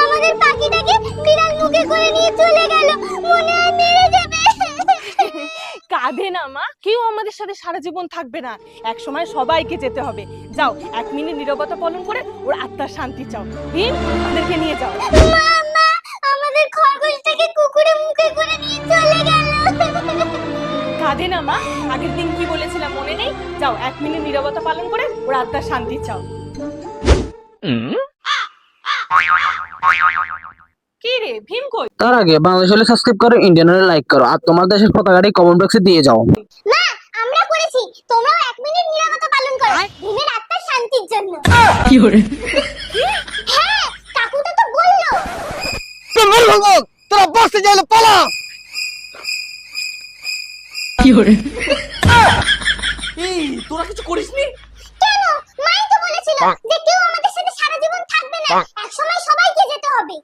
আমাদের পাখিটাকে বিড়াল মুখে করে নিয়ে চলে গেল, মনে হয় মেরে যাবে। কাঁদে না মা, কেউ আমাদের সাথে সারা জীবন থাকবে না, এক সময় সবাইকে যেতে হবে। যাও 1 মিনিট নীরবতা পালন করে ওর আত্মার শান্তি চাও। ভীম, ওদেরকে নিয়ে যাও। মা, আমাদের খরগোশটাকে কুকুরে মুখে করে নিয়ে চলে গেল। কাঁদে না মা, আগের দিন কি বলেছিলাম মনে নেই? যাও 1 মিনিট নীরবতা পালন করে ওর আত্মার শান্তি চাও। কি রে ভীম কই? তার আগে বাংলাদেশ হলে সাবস্ক্রাইব করো, ইন্ডিয়ান হলে লাইক করো, আর তোমার দেশের পতাকাটি কমেন্ট বক্সে দিয়ে যাও। মা, আমরা করেছি, তোমরাও 1 মিনিট নীরবতা পালন করো ভীমের আত্মার শান্তির জন্য। কি করে? হ্যাঁ, কাকুটা তো বললো। তোরা বসতে চাইলে পালা। কি করে? এই তোরা কিছু করিসনি? কেন? মাই তো বলেছিল যে কেউ আমাদের সাথে সারা জীবন থাকবে না, এক সময় সবাইকে যেতে হবে।